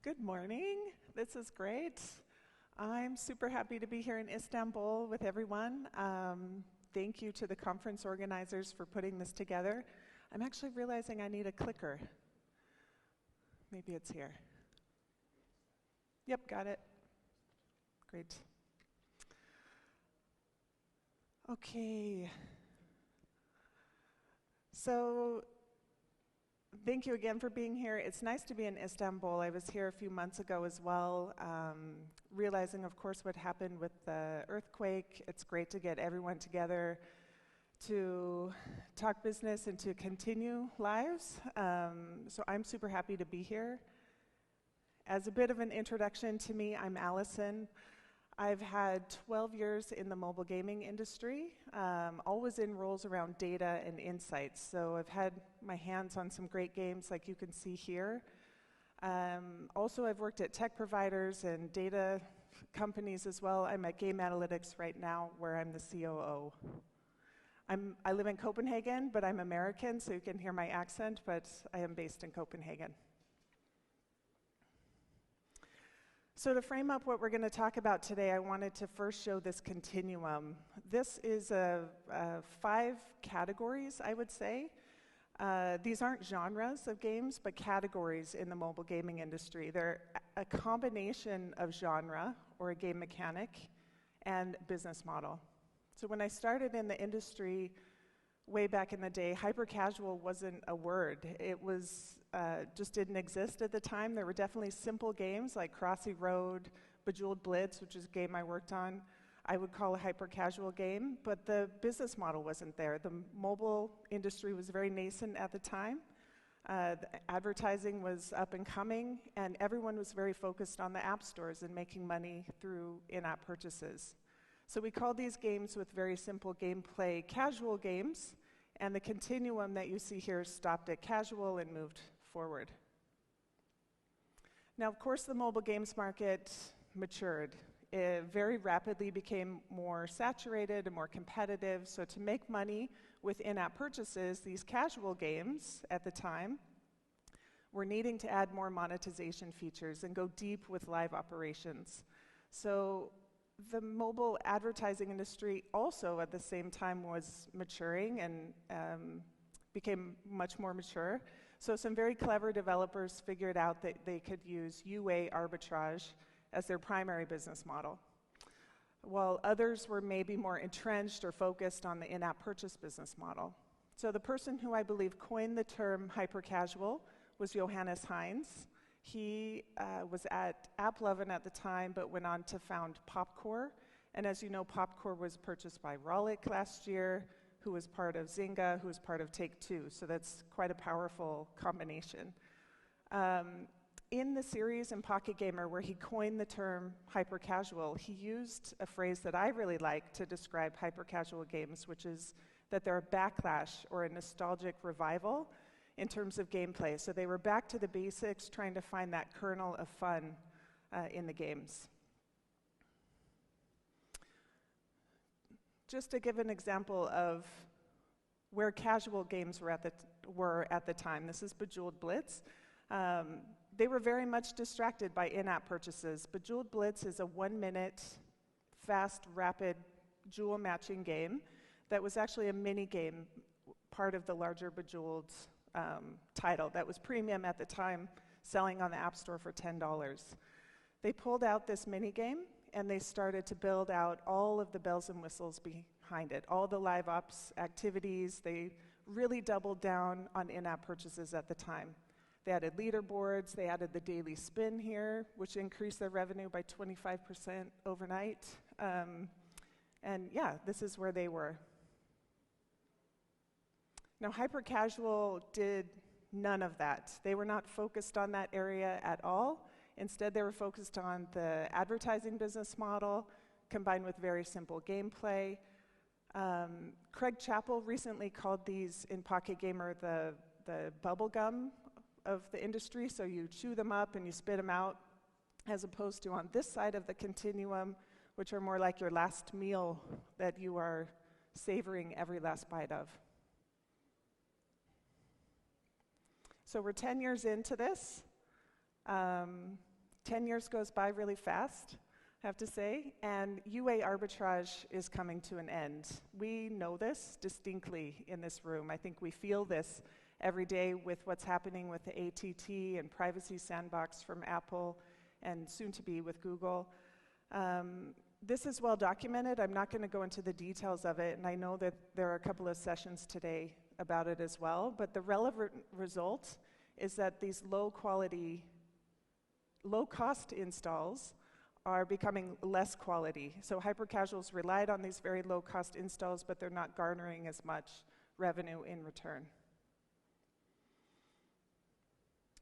Good morning. This is great. I'm super happy to be here in Istanbul with everyone. Thank you to the conference organizers for putting this together. I'm actually realizing I need a clicker. Maybe it's here. Yep, got it. Great. Okay. So, thank you again for being here. It's nice to be in Istanbul. I was here a few months ago as well, realizing, of course, what happened with the earthquake. It's great to get everyone together to talk business and to continue lives. So I'm super happy to be here. As a bit of an introduction to me, I'm Allison. I've had 12 years in the mobile gaming industry, always in roles around data and insights. So I've had my hands on some great games like you can see here. Also, I've worked at tech providers and data companies as well. I'm at Gameanalytics right now, where I'm the COO. I live in Copenhagen, but I'm American, so you can hear my accent, but I am based in Copenhagen. So to frame up what we're going to talk about today, I wanted to first show this continuum. This is 5 categories, I would say. These aren't genres of games, but categories in the mobile gaming industry. They're a combination of genre, or a game mechanic, and business model. So when I started in the industry way back in the day, hyper-casual wasn't a word. It was just didn't exist at the time. There were definitely simple games like Crossy Road, Bejeweled Blitz, which is a game I worked on, I would call a hyper-casual game, but the business model wasn't there. The mobile industry was very nascent at the time. The advertising was up and coming, and everyone was very focused on the app stores and making money through in-app purchases. So we called these games with very simple gameplay casual games, and the continuum that you see here stopped at casual and moved forward. Now, of course, the mobile games market matured. It very rapidly became more saturated and more competitive. So to make money with in-app purchases, these casual games at the time were needing to add more monetization features and go deep with live operations. So the mobile advertising industry also at the same time was maturing and became much more mature. So some very clever developers figured out that they could use UA arbitrage as their primary business model, while others were maybe more entrenched or focused on the in-app purchase business model. So the person who I believe coined the term hyper-casual was Johannes Heinz. He was at AppLovin at the time, but went on to found Popcore. And as you know, Popcore was purchased by Rollic last year, who was part of Zynga, who was part of Take-Two. So that's quite a powerful combination. In the series in Pocket Gamer, where he coined the term hyper-casual, he used a phrase that I really like to describe hyper-casual games, which is that they're a backlash or a nostalgic revival in terms of gameplay. So they were back to the basics, trying to find that kernel of fun in the games. Just to give an example of where casual games were at the time, this is Bejeweled Blitz. They were very much distracted by in-app purchases. Bejeweled Blitz is a 1-minute, fast, rapid jewel matching game that was actually a mini game, part of the larger Bejeweled title that was premium at the time, selling on the App Store for $10. They pulled out this mini game and they started to build out all of the bells and whistles behind it, all the live ops activities. They really doubled down on in-app purchases at the time. They added leaderboards, they added the daily spin here, which increased their revenue by 25% overnight. And yeah, this is where they were. Now, hyper-casual did none of that. They were not focused on that area at all. Instead, they were focused on the advertising business model, combined with very simple gameplay. Craig Chappell recently called these in Pocket Gamer the bubble gum of the industry. So you chew them up and you spit them out, as opposed to on this side of the continuum, which are more like your last meal that you are savoring every last bite of. So we're 10 years into this. 10 years goes by really fast, I have to say, and UA arbitrage is coming to an end. We know this distinctly in this room. I think we feel this every day with what's happening with the ATT and privacy sandbox from Apple and soon to be with Google. This is well documented. I'm not going to go into the details of it, and I know that there are a couple of sessions today about it as well, but the relevant result is that these low-cost installs are becoming less quality. So hyper-casuals relied on these very low-cost installs, but they're not garnering as much revenue in return.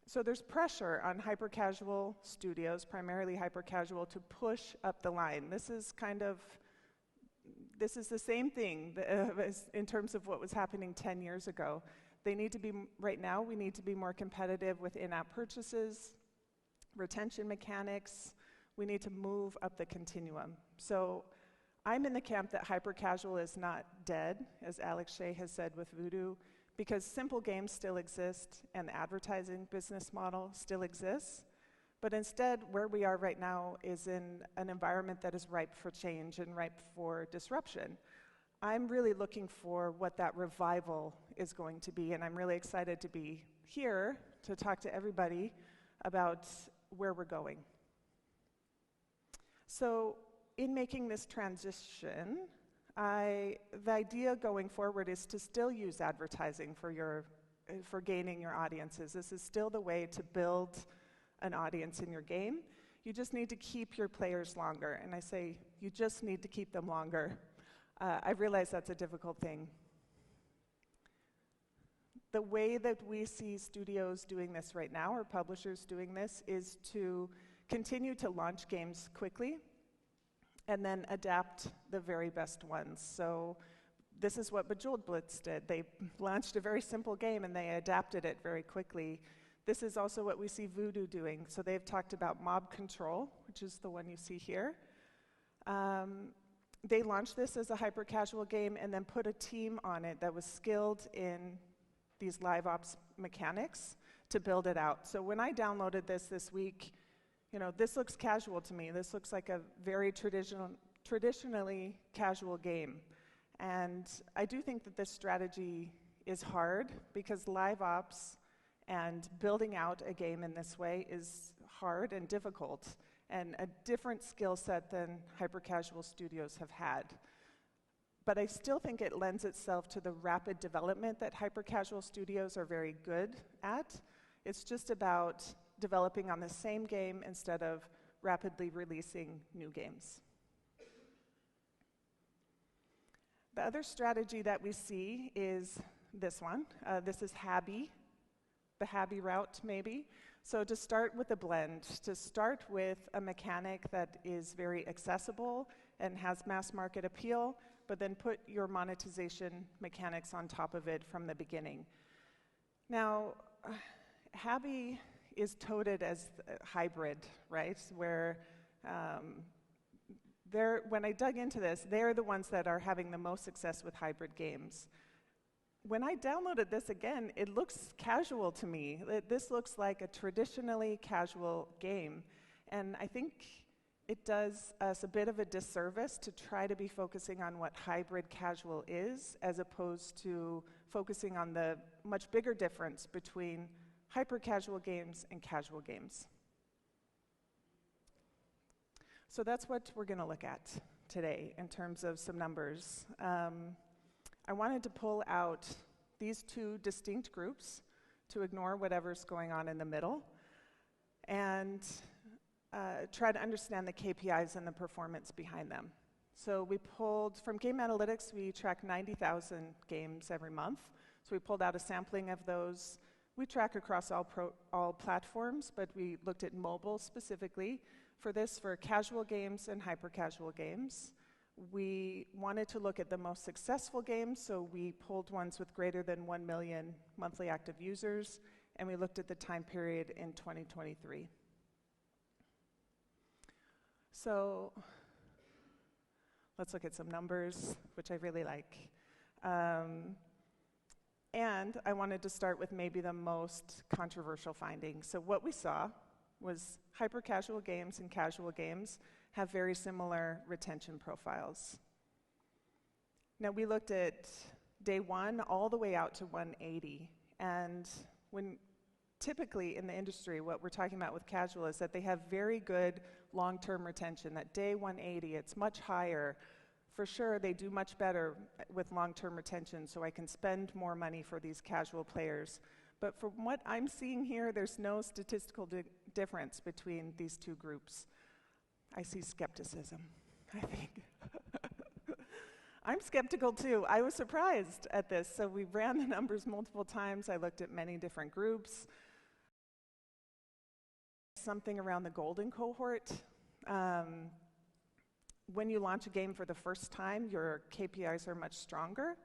So there's pressure on hyper-casual studios, primarily hyper-casual, to push up the line. This is the same thing in terms of what was happening 10 years ago. They need to be, right now, we need to be more competitive with in-app purchases, retention mechanics. We need to move up the continuum. So I'm in the camp that hyper-casual is not dead, as Alex Shea has said with Voodoo, because simple games still exist and the advertising business model still exists. But instead, where we are right now is in an environment that is ripe for change and ripe for disruption. I'm really looking for what that revival is going to be, and I'm really excited to be here to talk to everybody about where we're going. So in making this transition, the idea going forward is to still use advertising for gaining your audiences. This is still the way to build an audience in your game. You just need to keep your players longer, and I say you just need to keep them longer. I realize that's a difficult thing. The way that we see studios doing this right now, or publishers doing this, is to continue to launch games quickly and then adapt the very best ones. So this is what Bejeweled Blitz did. They launched a very simple game and they adapted it very quickly. This is also what we see Voodoo doing. So they've talked about Mob Control, which is the one you see here. They launched this as a hyper-casual game and then put a team on it that was skilled in these live ops mechanics to build it out. So when I downloaded this week, this looks casual to me. This looks like a very traditionally casual game. And I do think that this strategy is hard because live ops and building out a game in this way is hard and difficult and a different skill set than hyper-casual studios have had. But I still think it lends itself to the rapid development that hyper-casual studios are very good at. It's just about developing on the same game instead of rapidly releasing new games. The other strategy that we see is this one. This is Habby, the Habby route maybe. So to start with a blend, to start with a mechanic that is very accessible and has mass market appeal, but then put your monetization mechanics on top of it from the beginning. Now, Habby is touted as hybrid, right? Where when I dug into this, they're the ones that are having the most success with hybrid games. When I downloaded this again, it looks casual to me. This looks like a traditionally casual game. And I think it does us a bit of a disservice to try to be focusing on what hybrid casual is, as opposed to focusing on the much bigger difference between hyper-casual games and casual games. So that's what we're going to look at today in terms of some numbers. I wanted to pull out these two distinct groups to ignore whatever's going on in the middle and try to understand the KPIs and the performance behind them. So we pulled, from Gameanalytics, we track 90,000 games every month. So we pulled out a sampling of those. We track across all platforms, but we looked at mobile specifically for this, for casual games and hyper-casual games. We wanted to look at the most successful games, so we pulled ones with greater than 1 million monthly active users, and we looked at the time period in 2023. So let's look at some numbers, which I really like. And I wanted to start with maybe the most controversial finding. So what we saw was hyper-casual games and casual games have very similar retention profiles. Now, we looked at day 1 all the way out to 180, and when typically in the industry, what we're talking about with casual is that they have very good long-term retention. At day 180, it's much higher. For sure, they do much better with long-term retention, so I can spend more money for these casual players. But from what I'm seeing here, there's no statistical difference between these two groups. I see skepticism, I think. I'm skeptical too. I was surprised at this. So we ran the numbers multiple times. I looked at many different groups. Something around the golden cohort. When you launch a game for the first time, your KPIs are much stronger.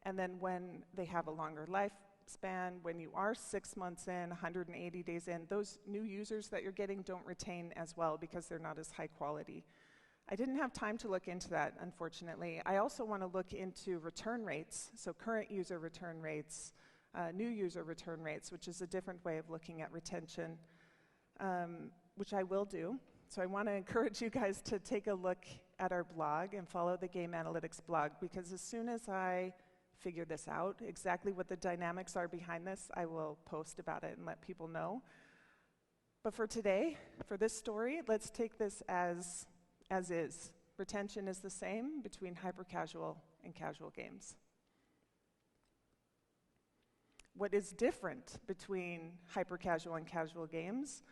And then when they have a longer lifespan, when you are 6 months in, 180 days in, those new users that you're getting don't retain as well because they're not as high quality. I didn't have time to look into that, unfortunately. I also want to look into return rates, so current user return rates, new user return rates, which is a different way of looking at retention, which I will do. So I want to encourage you guys to take a look at our blog and follow the Gameanalytics blog, because as soon as I figure this out, exactly what the dynamics are behind this, I will post about it and let people know. But for today, for this story, let's take this as is. Retention is the same between hyper-casual and casual games. What is different between hyper-casual and casual games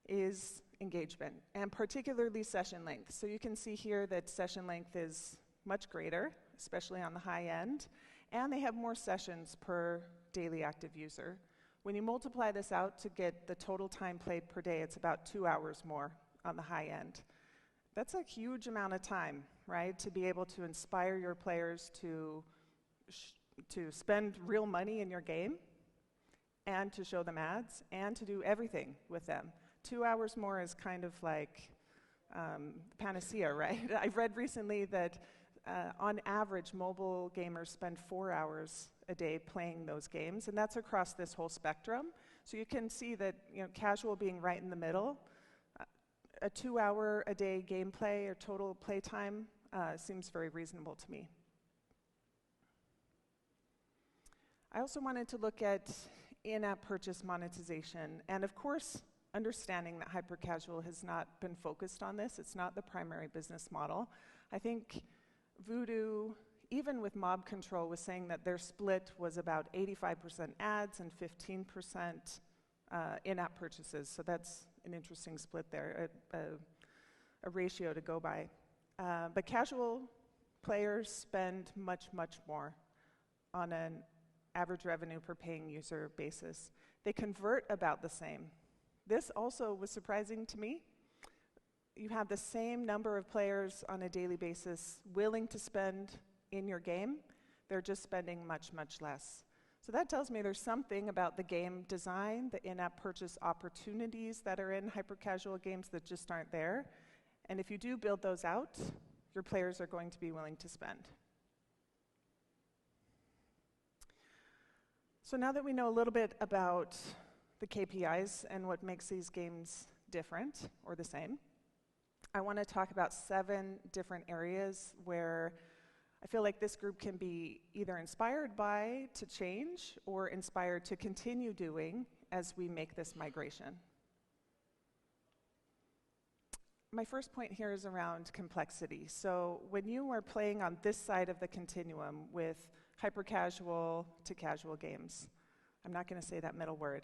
is engagement, and particularly session length. So you can see here that session length is much greater, especially on the high end, and they have more sessions per daily active user. When you multiply this out to get the total time played per day, it's about 2 hours more on the high end. That's a huge amount of time, right, to be able to inspire your players to spend real money in your game and to show them ads and to do everything with them. 2 hours more is kind of like panacea, right? I've read recently that on average, mobile gamers spend 4 hours a day playing those games, and that's across this whole spectrum. So you can see that, casual being right in the middle, a 2 hour a day gameplay or total play time seems very reasonable to me. I also wanted to look at in-app purchase monetization, and of course, understanding that hyper-casual has not been focused on this. It's not the primary business model. I think Voodoo, even with Mob Control, was saying that their split was about 85% ads and 15% in-app purchases. So that's an interesting split there, a ratio to go by. But casual players spend much, much more on an average revenue per paying user basis. They convert about the same. This also was surprising to me. You have the same number of players on a daily basis willing to spend in your game. They're just spending much, much less. So that tells me there's something about the game design, the in-app purchase opportunities that are in hyper-casual games that just aren't there. And if you do build those out, your players are going to be willing to spend. So now that we know a little bit about the KPIs and what makes these games different or the same, I want to talk about 7 different areas where I feel like this group can be either inspired by to change or inspired to continue doing as we make this migration. My first point here is around complexity. So when you are playing on this side of the continuum with hyper-casual to casual games, I'm not going to say that middle word,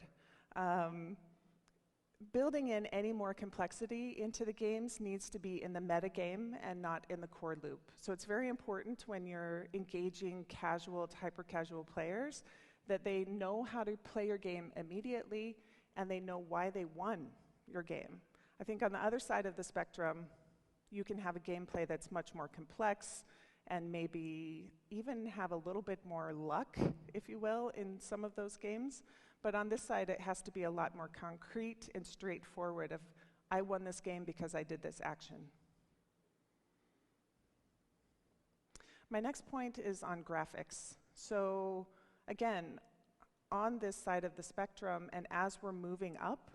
building in any more complexity into the games needs to be in the metagame and not in the core loop. So it's very important when you're engaging casual to hyper-casual players that they know how to play your game immediately and they know why they won your game. I think on the other side of the spectrum, you can have a gameplay that's much more complex and maybe even have a little bit more luck, if you will, in some of those games. But on this side, it has to be a lot more concrete and straightforward of, I won this game because I did this action. My next point is on graphics. So again, on this side of the spectrum, and as we're moving up,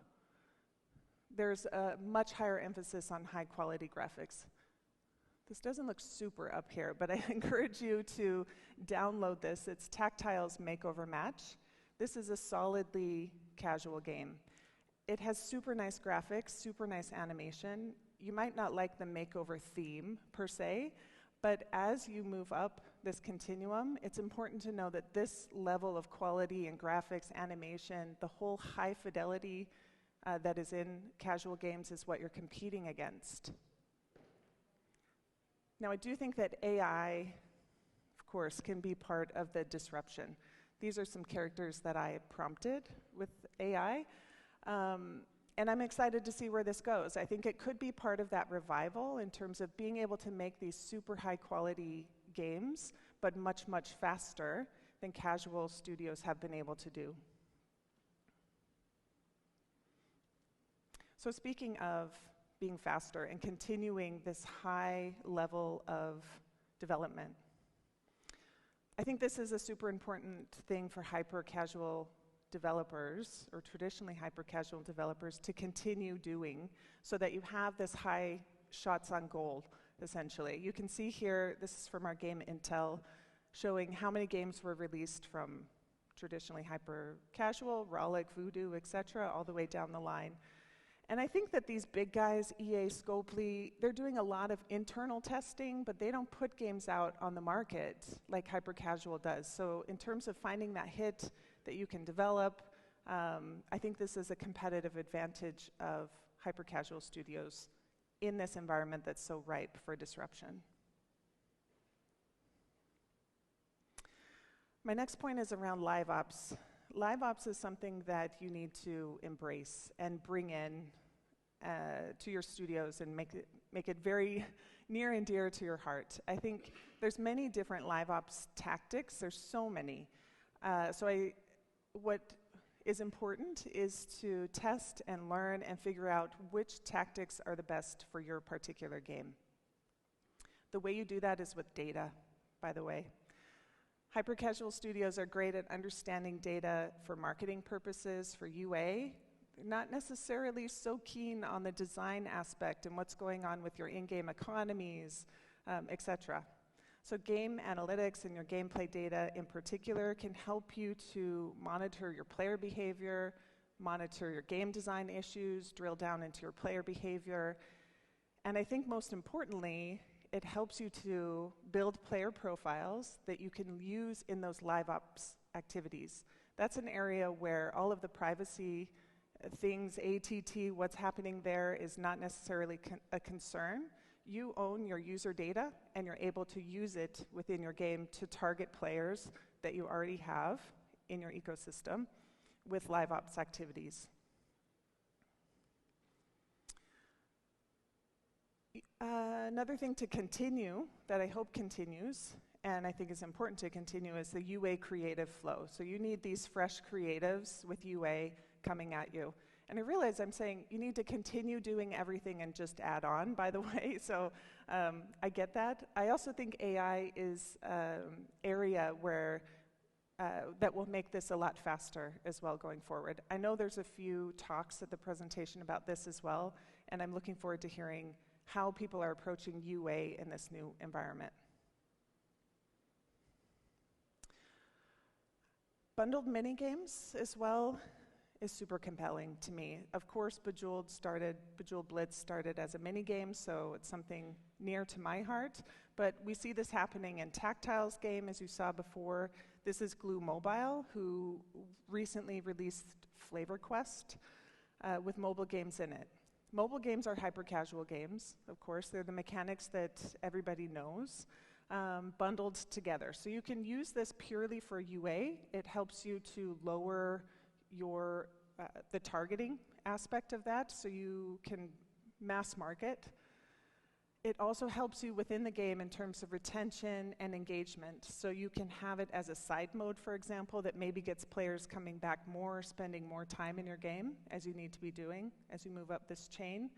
there's a much higher emphasis on high quality graphics. This doesn't look super up here, but I encourage you to download this. It's Tactile's Makeover Match. This is a solidly casual game. It has super nice graphics, super nice animation. You might not like the makeover theme per se, but as you move up this continuum, it's important to know that this level of quality and graphics, animation, the whole high fidelity that is in casual games is what you're competing against. Now, I do think that AI, of course, can be part of the disruption. These are some characters that I prompted with AI. And I'm excited to see where this goes. I think it could be part of that revival in terms of being able to make these super high quality games, but much, much faster than casual studios have been able to do. So speaking of being faster and continuing this high level of development, I think this is a super important thing for hyper-casual developers, or traditionally hyper-casual developers, to continue doing so that you have this high shots on goal, essentially. You can see here, this is from our game Intel, showing how many games were released from traditionally hyper-casual, Rollic, Voodoo, etc., all the way down the line. And I think that these big guys, EA, Scopely, they're doing a lot of internal testing, but they don't put games out on the market like hyper-casual does. So in terms of finding that hit that you can develop, I think this is a competitive advantage of hyper-casual studios in this environment that's so ripe for disruption. My next point is around live ops. Live ops is something that you need to embrace and bring in to your studios and make it very near and dear to your heart. I think there's many different live ops tactics. There's so many. What is important is to test and learn and figure out which tactics are the best for your particular game. The way you do that is with data, by the way. Hyper-casual studios are great at understanding data for marketing purposes, for UA. They're not necessarily so keen on the design aspect and what's going on with your in-game economies, etc. So Gameanalytics and your gameplay data in particular can help you to monitor your player behavior, monitor your game design issues, drill down into your player behavior. And I think most importantly, it helps you to build player profiles that you can use in those live ops activities. That's an area where all of the privacy things, ATT, what's happening there is not necessarily a concern. You own your user data and you're able to use it within your game to target players that you already have in your ecosystem with live ops activities. Another thing to continue, that I hope continues, and I think is important to continue, is the UA creative flow. So you need these fresh creatives with UA coming at you. And I realize I'm saying you need to continue doing everything and just add on, by the way, so I get that. I also think AI is an area where that will make this a lot faster as well going forward. I know there's a few talks at the presentation about this as well, and I'm looking forward to hearing how people are approaching UA in this new environment. Bundled mini-games as well is super compelling to me. Of course, Bejeweled Blitz started as a mini-game, so it's something near to my heart, but we see this happening in Tactile's game, as you saw before. This is Glue Mobile, who recently released Flavor Quest with mobile games in it. Mobile games are hyper-casual games, of course. They're the mechanics that everybody knows, bundled together. So you can use this purely for UA. It helps you to lower your the targeting aspect of that, so you can mass market. It also helps you within the game in terms of retention and engagement. So you can have it as a side mode, for example, that maybe gets players coming back more, spending more time in your game, as you need to be doing as you move up this chain.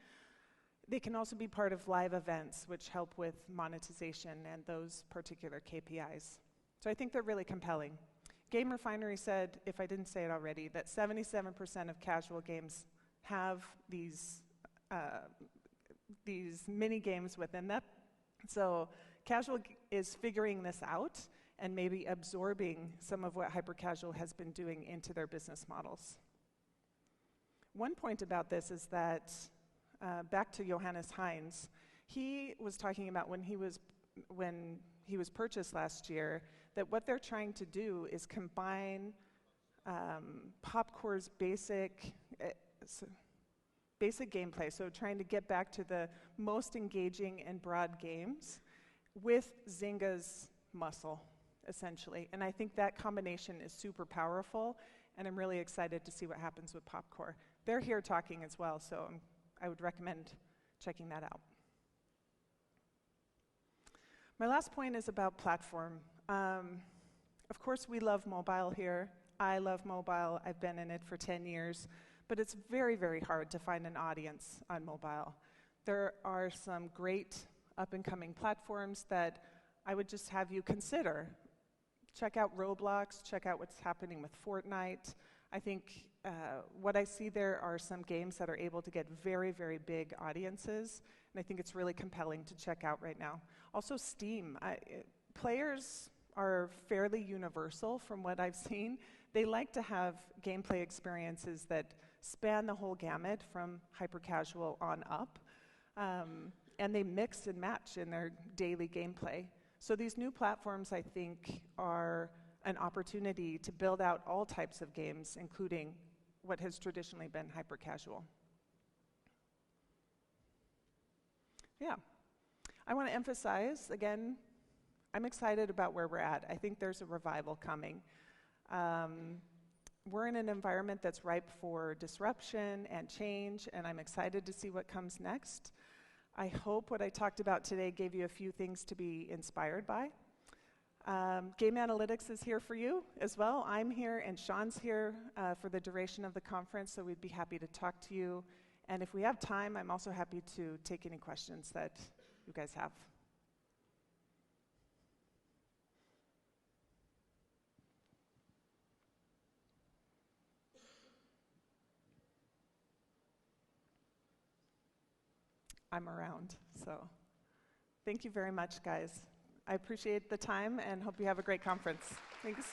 They can also be part of live events, which help with monetization and those particular KPIs. So I think they're really compelling. Game Refinery said, if I didn't say it already, that 77% of casual games have these these mini games within them. So casual is figuring this out and maybe absorbing some of what hyper-casual has been doing into their business models. One point about this is that, back to Johannes Heinz, he was talking about when he was purchased last year, that what they're trying to do is combine Popcore's basic gameplay, so trying to get back to the most engaging and broad games with Zynga's muscle, essentially. And I think that combination is super powerful, and I'm really excited to see what happens with Popcore. They're here talking as well, so I would recommend checking that out. My last point is about platform. Of course, we love mobile here. I love mobile. I've been in it for 10 years. But it's very, very hard to find an audience on mobile. There are some great up-and-coming platforms that I would just have you consider. Check out Roblox, check out what's happening with Fortnite. I think what I see there are some games that are able to get very, very big audiences, and I think it's really compelling to check out right now. Also Steam. Players are fairly universal from what I've seen. They like to have gameplay experiences that span the whole gamut from hyper-casual on up, and they mix and match in their daily gameplay. So these new platforms, I think, are an opportunity to build out all types of games, including what has traditionally been hyper-casual. Yeah. I want to emphasize, again, I'm excited about where we're at. I think there's a revival coming. We're in an environment that's ripe for disruption and change, and I'm excited to see what comes next. I hope what I talked about today gave you a few things to be inspired by. Gameanalytics is here for you as well. I'm here, and Sean's here for the duration of the conference, so we'd be happy to talk to you. And if we have time, I'm also happy to take any questions that you guys have. I'm around, so thank you very much, guys. I appreciate the time and hope you have a great conference. Thanks.